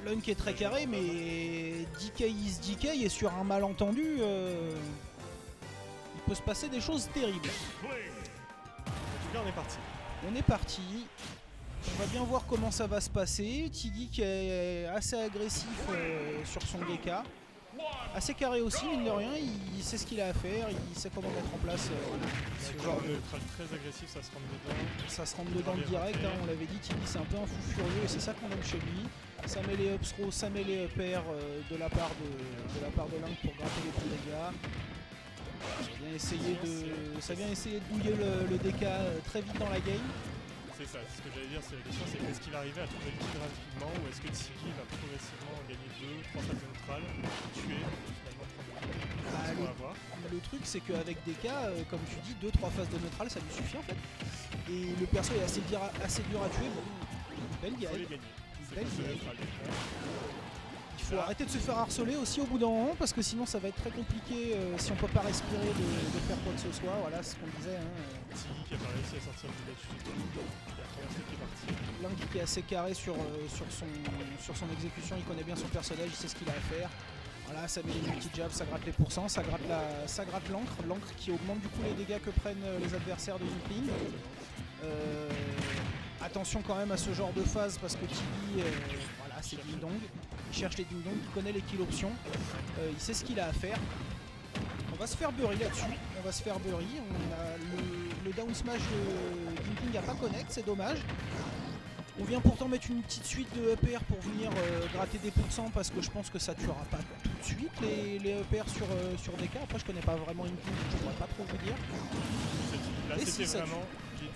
Lunk est très carré, mais DK is DK et sur un malentendu, il peut se passer des choses terribles. En tout cas, on est parti. On est parti. On va bien voir comment ça va se passer. Tiggy qui est assez agressif sur son DK. Assez carré aussi, mine de rien. Il sait ce qu'il a à faire. Il sait comment mettre en place ce genre de... neutral très agressif, ça se rentre dedans. Ça se rentre dedans direct. Hein, on l'avait dit, Tiggy c'est un peu un fou furieux et c'est ça qu'on aime chez lui. Ça met les up throw, ça met les up air de la part de Link pour gratter les petits dégâts. Ça vient essayer de douiller le DK très vite dans la game. C'est ça, c'est ce que j'allais dire, c'est la question, c'est est-ce qu'il va arriver à trouver le kill rapidement ou est-ce que Tiggy va progressivement gagner 2-3 phases de neutral, tuer, finalement prendre le avoir. Le truc c'est qu'avec DK, comme tu dis, 2-3 phases de neutral ça lui suffit en fait. Et le perso est assez dur à tuer, bon, belle guerre. Il faut arrêter de se faire harceler aussi au bout d'un moment parce que sinon ça va être très compliqué si on peut pas respirer de faire quoi que ce soit. Voilà ce qu'on disait. Tiggy qui a pas réussi à sortir du match du tout. Il y a Traversé qui est parti. Link qui est assez carré sur son exécution, il connaît bien son personnage, il sait ce qu'il a à faire. Voilà, ça met les multi-jabs, ça gratte les pourcents, ça gratte l'encre qui augmente du coup les dégâts que prennent les adversaires de Inkling. Attention quand même à ce genre de phase parce que Tiggy, voilà, c'est ding dong. Il cherche les ding dong, il connaît les kill options, il sait ce qu'il a à faire. On va se faire bury là-dessus, on va se faire bury. On a le down smash de Inkling n'a pas connect, c'est dommage. On vient pourtant mettre une petite suite de EPR pour venir gratter des pourcents parce que je pense que ça tuera pas tout de suite les EPR sur DK. Après je connais pas vraiment Inkling, donc je pourrais pas trop vous dire. Là c'était vraiment,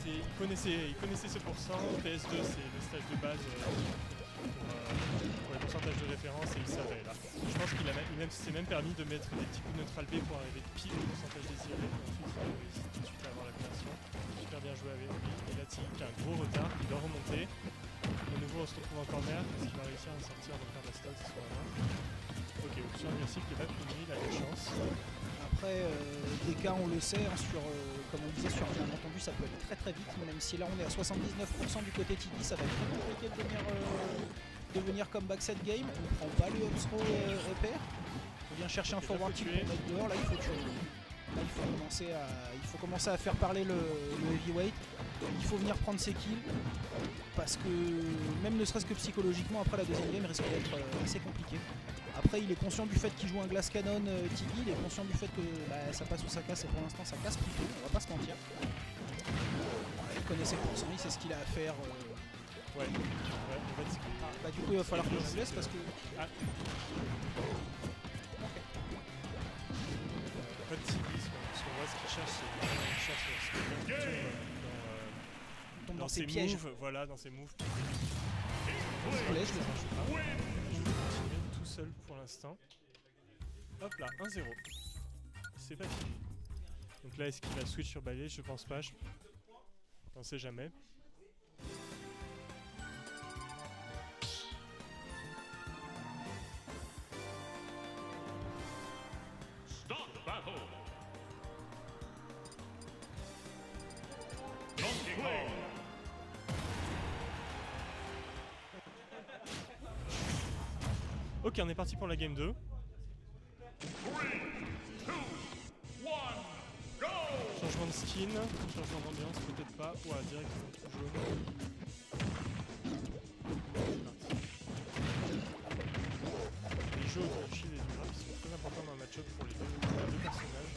il connaissait ce pourcent, PS2 c'est le stage de base pour les pourcentages de référence et il savait là. Je pense qu'il s'est même permis de mettre des petits coups de neutral B pour arriver pile au pourcentage désiré. Ensuite il a réussi tout de suite à avoir la conversion. Super bien joué avec lui. Et là Tiggy qui a un gros retard, il doit remonter. De nouveau on se retrouve en corner, est-ce qu'il va réussir à sortir de faire la stun ce soir-là? Ok, option agressive qui est pas punie, il a de chance. Après, DK on le sait, hein, comme on disait sur un malentendu ça peut aller très très vite, même si là on est à 79% du côté Tiggy, ça va être très compliqué de venir comeback cette game. On prend pas le up throw repère, on vient chercher un forward kick pour mettre dehors, là il faut tuer. Là, il faut commencer à faire parler le heavyweight. Il faut venir prendre ses kills parce que même ne serait-ce que psychologiquement après la deuxième game risque d'être assez compliqué. Après il est conscient du fait qu'il joue un glass cannon Tiggy, il est conscient du fait que ça passe ou ça casse et pour l'instant ça casse plutôt, on va pas se mentir. Il connaît ses pourcents, il sait ce qu'il a à faire. Ouais, en fait, du coup il va falloir qu'on se laisse parce que... En fait, Tiggy, ce qu'on voit, ce qu'il cherche, c'est dans ses pièges. moves, voilà, dans ses moves. Je les tranche pas. Je vais continuer tout seul pour l'instant. Hop là, 1-0. C'est pas fini. Donc là, est-ce qu'il va switch sur balai? Je pense pas. On sait jamais. Ok, on est parti pour la game 2. Changement de skin, changement d'ambiance, peut-être pas. Ouah, directement tout jaune. Les jeux autour du shield et du grab sont très importants dans le match-up pour les deux personnages.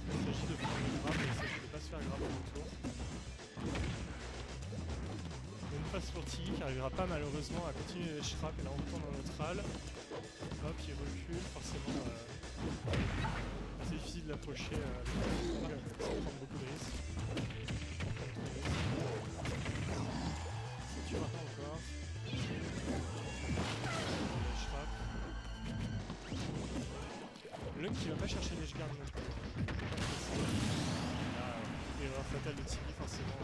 Il s'agit de prendre le grab et il s'agit de ne pas se faire grab en retour. Une phase pour Tiggy qui n'arrivera pas malheureusement à continuer les shrap et là on retourne en neutral. Hop, il recule, forcément assez difficile de l'approcher sans prendre beaucoup de risques. Ça tuera pas encore. Les shrap. Lunk qui va pas chercher les guard non plus. Erreur fatale de Tiggy forcément B.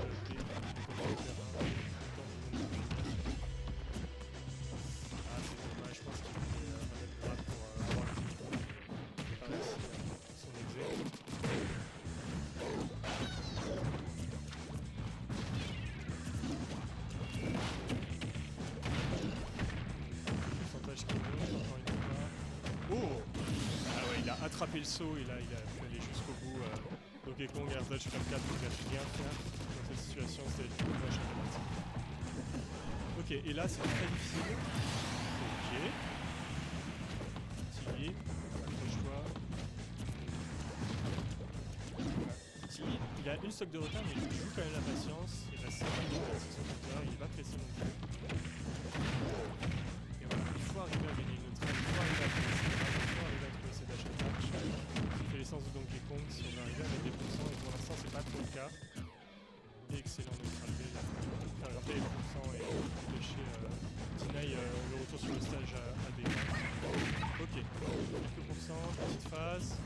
rattrapé le saut et là il a pu aller jusqu'au bout. Donkey Kong, Air Dodge Flame 4 ne gâche rien faire dans cette situation, c'était le plus moche à la partie. Ok, et là c'est très difficile. Ok. Tiggy, accroche-toi. Tiggy, il a une stock de retard mais il joue quand même la patience. Il reste 5 minutes à 6 compteur, il est pas pressé non plus. Et voilà, il faut arriver à gagner une neutrale, il faut arriver à trouver ses drags, il faut arriver à trouver ses dash attack. Il fait l'essence de Donkey Kong si on arrive à mettre des pourcents et pour l'instant c'est pas trop le cas. Excellent neutral B là, faire grimper les pourcents et empêcher Deny le retour sur le stage à B. Ok, quelques pourcents, petite phase.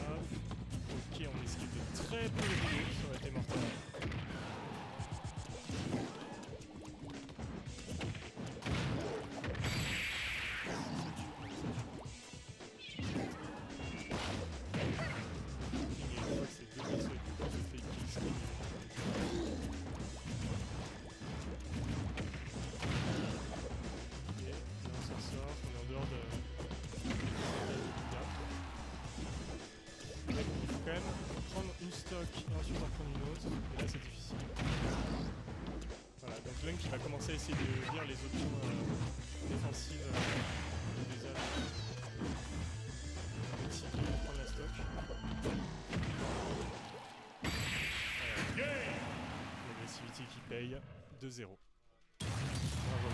Hop. Ok, on esquive de très peu de dégâts, ça aurait été mortel. Et ensuite en prendre une autre, et là c'est difficile. Voilà, donc Lunk qui va commencer à essayer de lire les options défensives des âges. Petit qui va prendre la stock. Voilà. L'agressivité qui paye 2-0. Bravo.